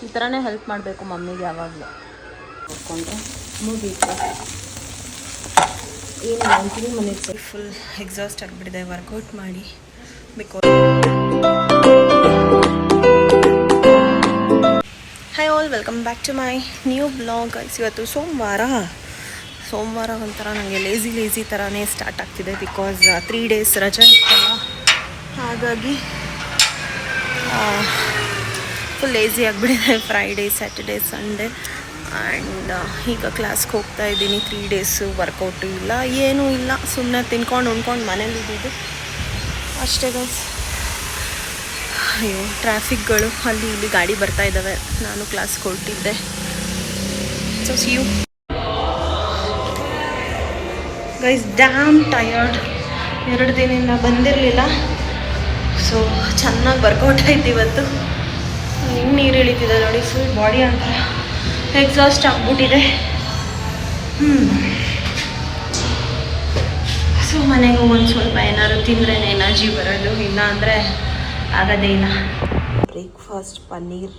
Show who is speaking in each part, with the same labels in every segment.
Speaker 1: ಈ ಥರನೇ ಹೆಲ್ಪ್ ಮಾಡಬೇಕು ಮಮ್ಮಿಗೆ ಯಾವಾಗಲೂ. ನೋಡ್ಕೊಂಡ್ರೆ ಮುಗೀತು. ಏನು 3 ಮಿನಿಟ್ಸ್ ಫುಲ್ ಎಕ್ಸಾಸ್ಟ್ ಆಗಿಬಿಟ್ಟಿದೆ ವರ್ಕೌಟ್ ಮಾಡಿ. Because hi all, welcome back to my new blog. ಇವತ್ತು ಸೋಮವಾರ ಒಂಥರ ನನಗೆ ಲೇಸಿ ಥರನೇ ಸ್ಟಾರ್ಟ್ ಆಗ್ತಿದೆ. ಬಿಕಾಸ್ 3 ಡೇಸ್ ರಜೆ ಇತ್ತಲ್ಲ, ಹಾಗಾಗಿ ಫುಲ್ ಲೇಸಿ ಆಗಿಬಿಟ್ಟಿದೆ. Friday, Saturday, Sunday. ಆ್ಯಂಡ್ ಈಗ ಕ್ಲಾಸ್ಗೆ ಹೋಗ್ತಾ ಇದ್ದೀನಿ. 3 ಡೇಸು ವರ್ಕೌಟು ಇಲ್ಲ, ಏನೂ ಇಲ್ಲ, ಸುಮ್ಮನೆ ತಿನ್ಕೊಂಡು ಉಣ್ಕೊಂಡು ಮನೇಲಿ ಇದ್ದಿದ್ದು ಅಷ್ಟೇ ಗೈಸ್. ಅಯ್ಯೋ, ಟ್ರಾಫಿಕ್ಗಳು ಅಲ್ಲಿ ಇಲ್ಲಿ ಗಾಡಿ ಬರ್ತಾ ಇದ್ದಾವೆ. ನಾನು ಕ್ಲಾಸ್ಗೆ ಹೊರಟಿದ್ದೆ. So see you guys. Damn tired. 2 ದಿನದಿಂದ ಬಂದಿರಲಿಲ್ಲ. ಸೊ ಚೆನ್ನಾಗಿ ವರ್ಕೌಟ್ ಆಯ್ತು ಇವತ್ತು. ಹೆಂಗೆ ನೀರು ಇಳಿತಿದೆ ನೋಡಿ, ಫುಲ್ ಬಾಡಿ ಅಂತ ಎಕ್ಸಾಸ್ಟ್ ಆಗ್ಬಿಟ್ಟಿದೆ. ಸೊ ಮನೆಗೆ ಒಂದು ಸ್ವಲ್ಪ ಏನಾದ್ರು ತಿಂದರೆ ಎನರ್ಜಿ ಬರೋದು, ಇಲ್ಲ ಅಂದರೆ ಆಗೋದೇ ಇಲ್ಲ. Breakfast paneer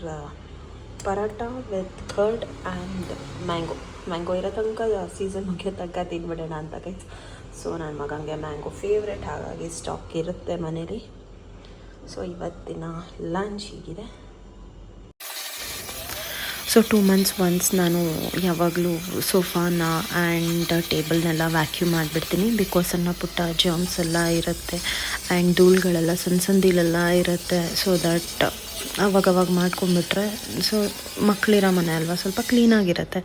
Speaker 1: paratha with curd and mango ಇರೋ ತನಕ ಸೀಸನ್ ಮುಗಿಯೋ ತನಕ ತಿನ್ಬಿಡೋಣ ಅಂತ ಗೈಸ್. ಸೊ ನನ್ನ ಮಗನಿಗೆ ಮ್ಯಾಂಗೋ ಫೇವ್ರೆಟ್, ಹಾಗಾಗಿ ಸ್ಟಾಕ್ ಇರುತ್ತೆ ಮನೇಲಿ. ಸೊ ಇವತ್ತಿನ ಲಂಚ್ ಹೀಗಿದೆ. ಸೊ 2 months ಒನ್ಸ್ ನಾನು ಯಾವಾಗಲೂ ಸೋಫಾನ ಆ್ಯಂಡ್ ಟೇಬಲ್ನೆಲ್ಲ ವ್ಯಾಕ್ಯೂಮ್ ಮಾಡಿಬಿಡ್ತೀನಿ. ಬಿಕಾಸ್ ಸಣ್ಣ ಪುಟ್ಟ ಜರ್ಮ್ಸ್ ಎಲ್ಲ ಇರುತ್ತೆ ಆ್ಯಂಡ್ ಧೂಳುಗಳೆಲ್ಲ ಸಣ್ಣದೆಲ್ಲ ಇರುತ್ತೆ. ಸೊ ದಟ್ ಅವಾಗವಾಗ ಮಾಡ್ಕೊಂಬಿಟ್ರೆ, ಸೊ ಮಕ್ಕಳಿರೋ ಮನೆ ಅಲ್ವಾ, ಸ್ವಲ್ಪ ಕ್ಲೀನಾಗಿರುತ್ತೆ.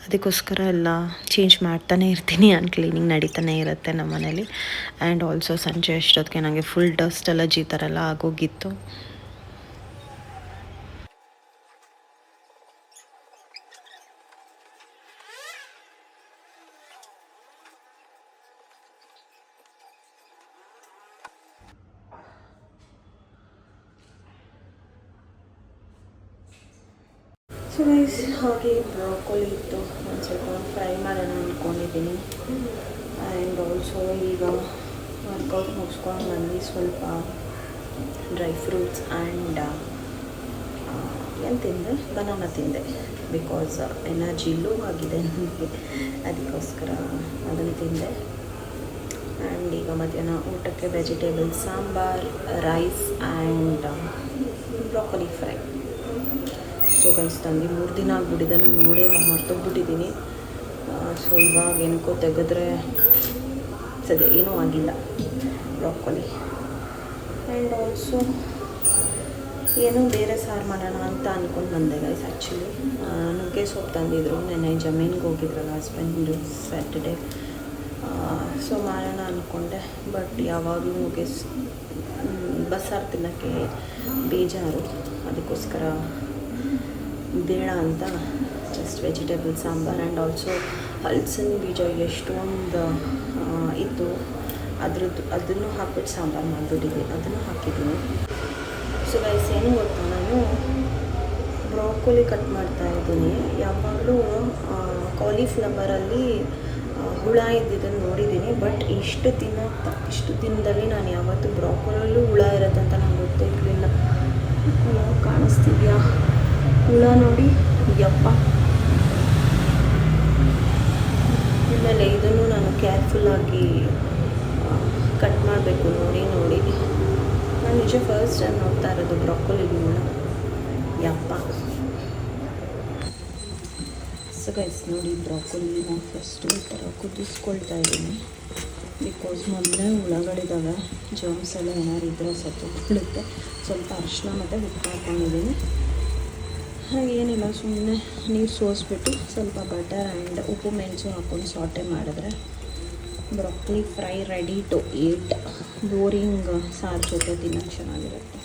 Speaker 1: ಅದಕ್ಕೋಸ್ಕರ ಎಲ್ಲ ಚೇಂಜ್ ಮಾಡ್ತಾನೆ ಇರ್ತೀನಿ. ಕ್ಲೀನಿಂಗ್ ನಡೀತಾನೆ ಇರುತ್ತೆ ನಮ್ಮ ಮನೇಲಿ. ಆ್ಯಂಡ್ ಆಲ್ಸೋ ಸಂಜೆ ಅಷ್ಟೊತ್ತಿಗೆ ನನಗೆ ಫುಲ್ ಡಸ್ಟ್ ಅಲರ್ಜಿ ಥರ ಎಲ್ಲ ಆಗೋಗಿತ್ತು. ಸೊ ಗೈಸ್, ಹಾಗೆ ಬ್ರೋಕೊಲಿ ಇತ್ತು, ಒಂದು ಸ್ವಲ್ಪ ಫ್ರೈ ಮಾಡೋಣ ಅಂದ್ಕೊಂಡಿದ್ದೀನಿ. ಆ್ಯಂಡ್ ಆಲ್ಸೋ ಈಗ ವರ್ಕೌಟ್ ಮುಗಿಸ್ಕೊಂಡು ಬಂದು ಸ್ವಲ್ಪ ಡ್ರೈ ಫ್ರೂಟ್ಸ್ ಆ್ಯಂಡ್ ಏನು ತಿಂದೆ, ಬನಾನ ತಿಂದೆ. ಬಿಕಾಸ್ ಎನರ್ಜಿ ಲೋ ಆಗಿದೆ ನನಗೆ, ಅದಕ್ಕೋಸ್ಕರ ಅದನ್ನು ತಿಂದೆ. ಆ್ಯಂಡ್ ಈಗ ಮಧ್ಯಾಹ್ನ ಊಟಕ್ಕೆ vegetable sambar, rice and broccoli fry. So guys, ತಂದು 3 ದಿನ ಆಗಿಬಿಟ್ಟಿದೆ, ನಾನು ನೋಡೇ ಎಲ್ಲ ಮರ್ತೋಗ್ಬಿಟ್ಟಿದ್ದೀನಿ. ಸೊ ಇವಾಗ ಏನಕ್ಕೋ ತೆಗೆದ್ರೆ ಸದ್ಯ ಏನೂ ಆಗಿಲ್ಲ ಬ್ರೋಕೊಲಿ. ಆ್ಯಂಡ್ ಆಲ್ಸೋ ಏನೋ ಬೇರೆ ಸಾರು ಮಾಡೋಣ ಅಂತ ಅಂದ್ಕೊಂಡು ಬಂದೆ ಗೈಸ್. ಆ್ಯಕ್ಚುಲಿ ನುಗ್ಗೆ ಸೊಪ್ಪು ತಂದಿದ್ರು, ನೆನ್ನೆ ಜಮೀನಿಗೆ ಹೋಗಿದ್ರಲ್ಲ ಹಸ್ಬೆಂಡು, ಸ್ಯಾಟರ್ಡೇ. ಸೊ ಮಾಡೋಣ ಅಂದ್ಕೊಂಡೆ, ಬಟ್ ಯಾವಾಗಲೂ ನುಗ್ಗೆ ಬಸ್ಸಾರು ತಿನ್ನೋಕ್ಕೆ ಬೇಜಾರು. ಅದಕ್ಕೋಸ್ಕರ ಬೇಡ ಅಂತ just vegetable sambar. And also ಹಲಸಿನ ಬೀಜ ಎಷ್ಟೊಂದು ಇತ್ತು, ಅದನ್ನು ಹಾಕ್ಬಿಟ್ಟು ಸಾಂಬಾರು ಮಾಡಿಬಿಟ್ಟಿದ್ದೀನಿ, ಅದನ್ನು ಹಾಕಿದ್ದೀನಿ. ಸೊ ಗೈಸ್, ಏನು ಗೊತ್ತಾ, ನಾನು ಬ್ರೋಕೊಲಿ ಕಟ್ ಮಾಡ್ತಾಯಿದ್ದೀನಿ. ಯಾವಾಗಲೂ ಕಾಲಿಫ್ಲವರಲ್ಲಿ ಹುಳ ಇದ್ದಿದ್ದನ್ನು ನೋಡಿದ್ದೀನಿ, ಬಟ್ ಇಷ್ಟು ದಿನದಲ್ಲಿ ನಾನು ಯಾವತ್ತೂ ಬ್ರೋಕೊಲಲ್ಲೂ ಹುಳ ಇರುತ್ತೆ ಅಂತ ನಂಗೆ ಗೊತ್ತೇ ಇರಲಿಲ್ಲ. ಕಾಣಿಸ್ತಿದೆಯಾ ಹುಳ ನೋಡಿ, ಯಪ್ಪ. ಆಮೇಲೆ ಇದನ್ನು ನಾನು ಕೇರ್ಫುಲ್ಲಾಗಿ ಕಟ್ ಮಾಡಬೇಕು, ನೋಡಿ. ನಾನು ನಿಜ ಫಸ್ಟ್ ಟೈಮ್ ನೋಡ್ತಾ ಇರೋದು ಬ್ರೋಕೊಲಿ ಹುಳ, ಯಪ್ಪ. ಸೊ ಗೈಸ್ ನೋಡಿ, ಬ್ರೋಕೊಲಿನ ಫಸ್ಟು ಈ ಥರ ಕುದಿಸ್ಕೊಳ್ತಾ ಇದ್ದೀನಿ. ಬಿಕಾಸ್ ಮೊದಲೇ ಹುಳಗಳಿದ್ದಾವೆ, ಜರ್ಮ್ಸ್ ಎಲ್ಲ ಏನಾರು ಇದ್ದರೆ ಸತ್ತೋಗ್ಬಿಡುತ್ತೆ. ಸ್ವಲ್ಪ ಅರಿಶಿನ ಮತ್ತು ಉಪ್ಪು ಹಾಕ್ಕೊಂಡಿದ್ದೀನಿ. ಏನಿಲ್ಲ, ಸುಮ್ಮನೆ ನೀರು ಸೋಸಿಬಿಟ್ಟು ಸ್ವಲ್ಪ ಬಟರ್ ಆ್ಯಂಡ್ ಉಪ್ಪು ಮೆಣಸು ಹಾಕ್ಕೊಂಡು ಸಾಟೆ ಮಾಡಿದ್ರೆ broccoli fry ready to eat. Boring ಸಾರು ಜೊತೆ ತಿನ್ನೋಕ್ಕೆ ಚೆನ್ನಾಗಿರುತ್ತೆ.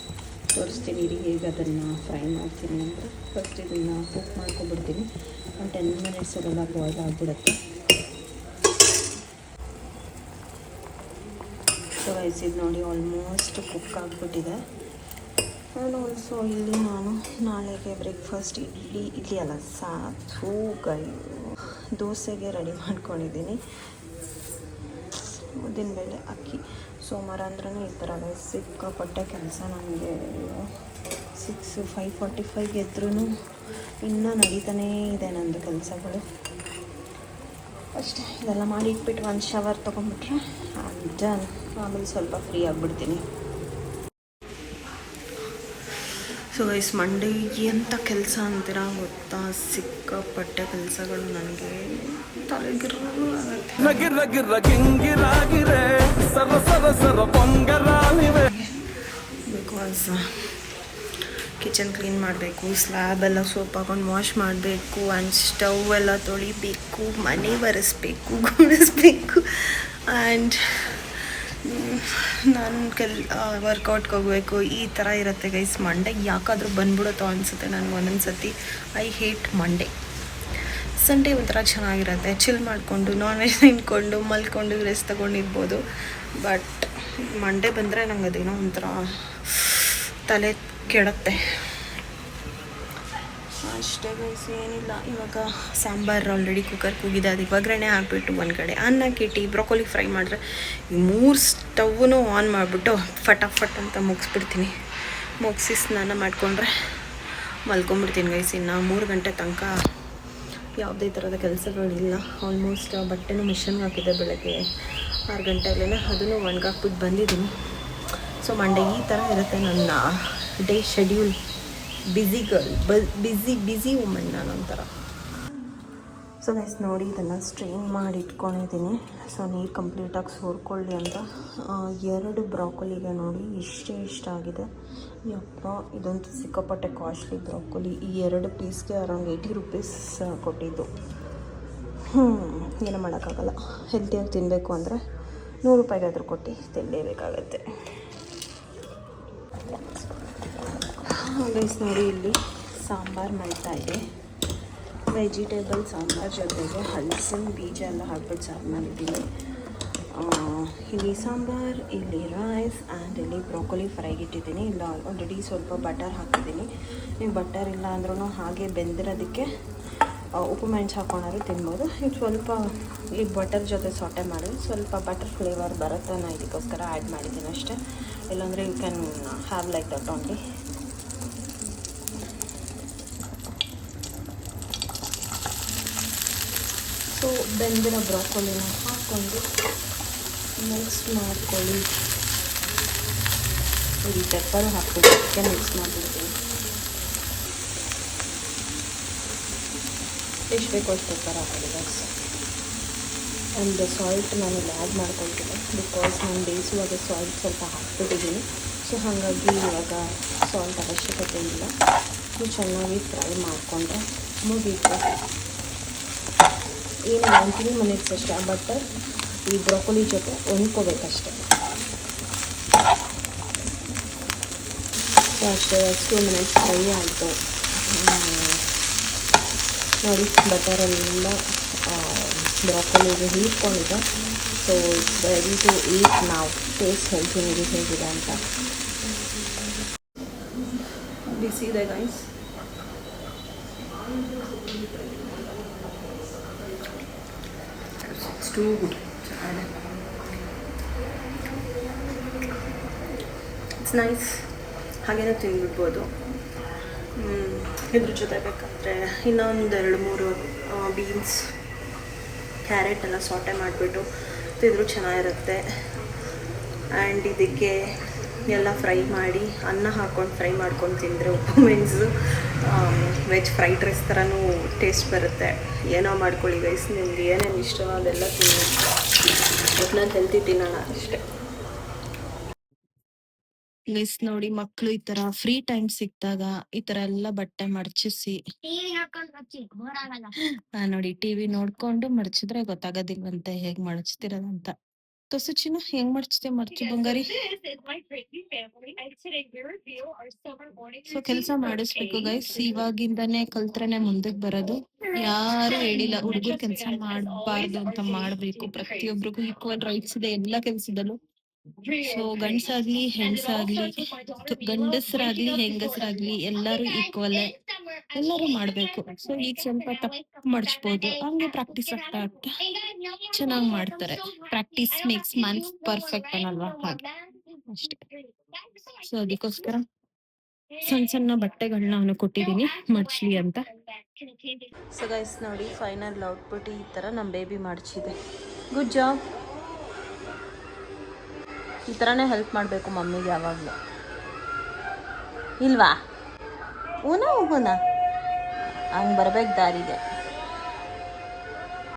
Speaker 1: ತೋರಿಸ್ತೀನಿ ರೀ ಹೇಗೆ ಅದನ್ನು ಫ್ರೈ ಮಾಡ್ತೀನಿ ಅಂತ. ಫಸ್ಟ್ ಇದನ್ನು ಕುಕ್ ಮಾಡ್ಕೊಬಿಡ್ತೀನಿ. ಒಂದು 10 ಮಿನಿಟ್ಸಲ್ಲೆಲ್ಲ ಬಾಯ್ಲ್ ಆಗಿಬಿಡುತ್ತೆ. ಸೊ ರೈಸ್ ಇದು ನೋಡಿ ಆಲ್ಮೋಸ್ಟ್ ಕುಕ್ ಆಗಿಬಿಟ್ಟಿದೆ. ಆ್ಯಂಡ್ ಆಲ್ಸೋ ಇಲ್ಲಿ ನಾನು ನಾಳೆಗೆ ಬ್ರೇಕ್ಫಾಸ್ಟ್ ಇಡ್ಲಿ ಅಲ್ಲ ದೋಸೆಗೆ ರೆಡಿ ಮಾಡ್ಕೊಂಡಿದ್ದೀನಿ. ಉದ್ದಿನಬೇಳೆ, ಅಕ್ಕಿ. ಸೋಮವಾರ ಅಂದ್ರೂ ಈ ಥರ ಸಿಕ್ಕಾಪಟ್ಟೆ ಕೆಲಸ ನನಗೆ. 5:45 ಎದ್ರೂ ಇನ್ನೂ ನಡೀತಾನೇ ಇದೆ ನಂದು ಕೆಲಸಗಳು. ಅಷ್ಟೇ, ಇದೆಲ್ಲ ಮಾಡಿ ಇಟ್ಬಿಟ್ಟು ಒಂದು ಶವರ್ ತೊಗೊಂಡ್ಬಿಟ್ರೆ ಡನ್. ಆಮೇಲೆ ಸ್ವಲ್ಪ ಫ್ರೀ ಆಗಿಬಿಡ್ತೀನಿ. ಸೊ ಗೈಸ್, ಮಂಡೇ ಎಂಥ ಕೆಲಸ ಅಂತೀರಾ ಗೊತ್ತಾ? ಸಿಕ್ಕಾಪಟ್ಟೆ ಕೆಲಸಗಳು. ನನಗೆ ಬಿಕಾಸ್ ಕಿಚನ್ ಕ್ಲೀನ್ ಮಾಡಬೇಕು, ಸ್ಲ್ಯಾಬ್ ಎಲ್ಲ ಸೋಪ್ ಹಾಕೊಂಡು ವಾಶ್ ಮಾಡಬೇಕು, ಆ್ಯಂಡ್ ಸ್ಟವ್ ಎಲ್ಲ ತೊಳಿಬೇಕು, ಮನೆ ಒರೆಸ್ಬೇಕು, ಗುಡಿಸ್ಬೇಕು. ಆ್ಯಂಡ್ ನಾನು ವರ್ಕೌಟ್ಗೆ ಹೋಗಬೇಕು. ಈ ಥರ ಇರುತ್ತೆ ಗೈಸ್. ಮಂಡೇ ಯಾಕಾದರೂ ಬಂದ್ಬಿಡುತ್ತೋ ಅನಿಸುತ್ತೆ ನನಗೆ ಒಂದೊಂದು ಸತಿ. I hate Monday. ಸಂಡೇ ಒಂಥರ ಚೆನ್ನಾಗಿರುತ್ತೆ, ಚಿಲ್ ಮಾಡಿಕೊಂಡು ನಾನ್ ವೆಜ್ ತಿನ್ಕೊಂಡು ಮಲ್ಕೊಂಡು ರೆಸ್ಟ್ ತೊಗೊಂಡಿರ್ಬೋದು. ಬಟ್ ಮಂಡೇ ಬಂದರೆ ನಂಗೆ ಅದೇನೋ ಒಂಥರ ತಲೆ ಕೆಡುತ್ತೆ ಅಷ್ಟೇ ಗೈಸ್, ಏನಿಲ್ಲ. ಇವಾಗ ಸಾಂಬಾರು ಆಲ್ರೆಡಿ ಕುಕ್ಕರ್ ಕೂಗಿದೆ, ಅದಕ್ಕೆ ಒಗ್ಗರಣೆ ಹಾಕ್ಬಿಟ್ಟು ಒಂದು ಕಡೆ ಅನ್ನಕ್ಕೆ ಇಟ್ಟು ಬ್ರೊಕೊಲಿ ಫ್ರೈ ಮಾಡಿದ್ರೆ ಈ 3 ಸ್ಟವ್ನು ಆನ್ ಮಾಡಿಬಿಟ್ಟು ಫಟಾಫಟ್ ಅಂತ ಮುಗಿಸ್ಬಿಡ್ತೀನಿ. ಮುಗಿಸಿ ಸ್ನಾನ ಮಾಡಿಕೊಂಡ್ರೆ ಮಲ್ಕೊಂಬಿಡ್ತೀನಿ ಗೈಸ್. ಇನ್ನು 3 ಗಂಟೆ ತನಕ ಯಾವುದೇ ಥರದ ಕೆಲಸಗಳಿಲ್ಲ. ಆಲ್ಮೋಸ್ಟ್ ಬಟ್ಟೆನೂ ಮಿಷನ್ಗೆ ಹಾಕಿದ್ದೆ ಬೆಳಗ್ಗೆ 6 ಗಂಟೆಯಲ್ಲೇ, ಅದನ್ನು ಒಣಗಾಕ್ಬಿಟ್ಟು ಬಂದಿದ್ದೀನಿ. ಸೊ ಮಂಡೇ ಈ ಥರ ಇರುತ್ತೆ ನನ್ನ day schedule. Busy girl, busy women ನಾನು ಒಂಥರ. ಸೊ ಗೈಸ್ ನೋಡಿ, ಇದನ್ನು ಸ್ಟ್ರೈನ್ ಮಾಡಿ ಇಟ್ಕೊಂಡಿದ್ದೀನಿ. ಸೊ ನೀರು ಕಂಪ್ಲೀಟಾಗಿ ಸೋರ್ಕೊಳ್ಳಿ ಅಂತ. 2 ಬ್ರಾಕೊಲಿಗೆ ನೋಡಿ ಇಷ್ಟ ಆಗಿದೆ. ಯಪ್ಪ, ಇದಂತೂ ಸಿಕ್ಕಾಪಟ್ಟೆ ಕಾಸ್ಟ್ಲಿ ಬ್ರಾಕೊಲಿ. ಈ 2 ಪೀಸ್ಗೆ ಅರೌಂಡ್ 80 ರುಪೀಸ್ ಕೊಟ್ಟಿದ್ದು. ಏನೂ ಮಾಡೋಕ್ಕಾಗಲ್ಲ. ಹೆಲ್ತಿಯಾಗಿ ತಿನ್ನಬೇಕು ಅಂದರೆ 100 ರೂಪಾಯಿಗಾದರೂ ಕೊಟ್ಟು ತಿನ್ನಲೇಬೇಕಾಗತ್ತೆ. ಗೈಸ್ ನೋಡಿ, ಇಲ್ಲಿ ಸಾಂಬಾರು ಮಾಡ್ತಾ ಇದೆ. ವೆಜಿಟೇಬಲ್ ಸಾಂಬಾರು ಜೊತೆಗೆ ಹಲಸಿನ ಬೀಜ ಎಲ್ಲ ಹಾಕ್ಬಿಟ್ಟು ಸಾರು ಮಾಡಿದ್ದೀನಿ. ಇಲ್ಲಿ ಸಾಂಬಾರು, ಇಲ್ಲಿ ರೈಸ್ ಆ್ಯಂಡ್ ಇಲ್ಲಿ ಬ್ರೊಕೊಲಿ ಫ್ರೈಗೆ ಇಟ್ಟಿದ್ದೀನಿ. ಇಲ್ಲ ಆಲ್ರೆಡಿ ಸ್ವಲ್ಪ ಬಟರ್ ಹಾಕಿದ್ದೀನಿ. ನೀವು ಬಟರ್ ಇಲ್ಲ ಅಂದ್ರೂ ಹಾಗೆ ಬೆಂದಿರೋದಕ್ಕೆ ಉಪ್ಪು ಮೆಣಸು ಹಾಕೊಂಡಾದ್ರು ತಿನ್ಬೋದು. ಈಗ ಸ್ವಲ್ಪ ಈ ಬಟರ್ ಜೊತೆ ಸೊಟೆ ಮಾಡಿ ಸ್ವಲ್ಪ ಬಟರ್ ಫ್ಲೇವರ್ ಬರುತ್ತೆ, ನಾನು ಇದಕ್ಕೋಸ್ಕರ ಆ್ಯಡ್ ಮಾಡಿದ್ದೀನಿ ಅಷ್ಟೇ. ಇಲ್ಲಾಂದರೆ you can have like that only. So ಬೆಂದಿರೋ ಬ್ರಾಕೊಲಿನ ಹಾಕ್ಕೊಂಡು ಮಿಕ್ಸ್ ಮಾಡ್ಕೊಳ್ಳಿ. ಇಲ್ಲಿ ಪೆಪ್ಪರು ಹಾಕ್ಬಿಟ್ಟು ಮಿಕ್ಸ್ ಮಾಡಿಬಿಡ್ತೀನಿ. ಎಷ್ಟು ಬೇಕೋ ಅಷ್ಟು ಪೆಪ್ಪರ್ ಹಾಕೋದು ಬಸ್. ಆ್ಯಂಡ್ ಸಾಲ್ಟ್ ನಾನು ಇಲ್ಲಿ ಆ್ಯಡ್ ಮಾಡ್ಕೊಳ್ತೀನಿ ಬಿಕಾಸ್ ನಾನು ಬೇಯಿಸುವಾಗ ಸಾಲ್ಟ್ ಸ್ವಲ್ಪ ಹಾಕ್ಬಿಟ್ಟಿದ್ದೀನಿ. ಸೊ ಹಾಗಾಗಿ ಇವಾಗ ಸಾಲ್ಟ್ ಅವಶ್ಯಕತೆ ಇಲ್ಲ. ನೀವು ಚೆನ್ನಾಗಿ ಫ್ರೈ ಮಾಡಿಕೊಂಡ್ರೆ ಮುಗೀತು. ಏನು 3 ಮಿನಿಟ್ಸ್ ಅಷ್ಟೇ. ಆ ಬಟರ್ ಈ ಬ್ರೊಕೊಲಿ ಜೊತೆ ಒಣ್ಕೋಬೇಕಷ್ಟೆ. ಸೊ ಅಷ್ಟೇ, 2 ಮಿನಿಟ್ಸ್ ಫ್ರೈ ಆಯಿತು ನೋಡಿ. ಬಟರೆಲ್ಲ ಬ್ರೊಕೊಲಿಗೆ ಹೀರ್ಕೊಂಡಿದೆ. So it's ready to eat ನಾವು. ಟೇಸ್ಟ್ ಹೇಗಿದೆ ಅಂತ ಬಿಸಿ ಇದೆ guys. Too good. It's nice. ಹಾಗೇನೇ ತಿಂದ್ಬಿಡ್ಬೋದು. ಇದ್ರ ಜೊತೆ ಬೇಕಂದರೆ ಇನ್ನೊಂದು 2-3 ಬೀನ್ಸ್, ಕ್ಯಾರೆಟ್ ಎಲ್ಲ ಸಾಟೆ ಮಾಡಿಬಿಟ್ಟು ತಿಂದರೂ ಚೆನ್ನಾಗಿರುತ್ತೆ. ಆ್ಯಂಡ್ ಇದಕ್ಕೆ ಎಲ್ಲ ಫ್ರೈ ಮಾಡಿ ಅನ್ನ ಹಾಕ್ಕೊಂಡು ಫ್ರೈ ಮಾಡ್ಕೊಂಡು ತಿಂದರೆ ಉಪ್ಪು ಮೆಣಸು ವೆಜ್ ಫ್ರೈಡ್ ರೈಸ್ ಥರನೂ ಟೇಸ್ಟ್ ಬರುತ್ತೆ. ಏನೋ ಮಾಡ್ಕೊಳ್ಳಿ ಗೈಸ್, ನಿಮ್ಗೆ ಏನೇನು ಇಷ್ಟ ಅದೆಲ್ಲ ತಿನ್ನಿ. ಒಟ್ನಲ್ಲಿ ಹೆಲ್ತಿ ತಿನ್ನೋಣ ಅಷ್ಟೇ ಗೈಸ್. ನೋಡಿ, ಮಕ್ಕಳು ಈ ಥರ ಫ್ರೀ ಟೈಮ್ ಸಿಕ್ಕಿದಾಗ ಈ ಥರ ಎಲ್ಲ ಬಟ್ಟೆ ಮಡಚಿಸಿ ನೋಡಿ, ಟಿವಿ ನೋಡ್ಕೊಂಡು ಮಡಚಿದ್ರೆ ಗೊತ್ತಾಗೋದಿಲ್ವಂತೆ ಹೇಗೆ ಮಡಚ್ತಿರೋದಂತ. ತೊಸುಚಿನ ಹೆಂಗ್ ಮಡಚ್ತೆ ಮರ್ಚು ಬಂಗಾರಿ. ಸೊ ಕೆಲಸ ಮಾಡಿಸ್ಬೇಕು ಗೈಸ್. ಇವಾಗಿಂದಾನೇ ಕಲ್ತ್ರೇನೆ ಮುಂದಕ್ಕೆ ಬರೋದು. ಯಾರು ಹೇಳಿಲ್ಲ ಹುಡುಗರು ಕೆಲಸ ಮಾಡಬಾರ್ದು ಅಂತ, ಮಾಡಬೇಕು. ಪ್ರತಿಯೊಬ್ಬರಿಗೂ ಈಕ್ವಲ್ ರೈಟ್ಸ್ ಇದೆ ಎಲ್ಲ ಕೆಲಸದಲ್ಲೂ. ಸೊ ಗಂಡ್ಸಾಗ್ಲಿ ಹೆಣ್ಸಾಗ್ಲಿ, ಗಂಡಸರಾಗ್ಲಿ ಹೆಂಗಸರಾಗ್ಲಿ ಎಲ್ಲರೂ ಈಕ್ವಲ್, ಎಲ್ಲರೂ ಮಾಡ್ಬೇಕು. ಸೊ ಈಗ ಸ್ವಲ್ಪ ತಪ್ಪು ಮಡ್ಚ್ಬೋದು, ಹಂಗೆ ಪ್ರಾಕ್ಟೀಸ್ ಆಗ್ತಾ ಆಗ್ತಾ ಚೆನ್ನಾಗಿ ಮಾಡ್ತಾರೆ. ಪ್ರಾಕ್ಟೀಸ್ ಮೇಕ್ಸ್ ಮ್ಯಾನ್ ಪರ್ಫೆಕ್ಟ್ ಅನ್ನಲ್ವಾ, ಹಾಗೆ ಅಷ್ಟೇ. ಸೊ ಅದಕ್ಕೋಸ್ಕರ
Speaker 2: ಸಣ್ಣ ಸಣ್ಣ ಬಟ್ಟೆಗಳನ್ನ ಅವನು ಕೊಟ್ಟಿದ್ದೀನಿ ಮಡ್ಚ್ಲಿ ಅಂತ.
Speaker 1: ಸೊ ಗೈಸ್ ನೋಡಿ ಫೈನಲ್ ಔಟ್ಪುಟ್ ಈ ಥರ ನಮ್ಮ ಬೇಬಿ ಮಡ್ಚಿದೆ. Good job. ಈ ಥರನೇ ಹೆಲ್ಪ್ ಮಾಡಬೇಕು ಮಮ್ಮಿಗೆ ಯಾವಾಗಲೂ, ಇಲ್ವಾ? ಹೂನಾ ಹಂಗೆ ಬರ್ಬೇಕು ದಾರಿಗೆ.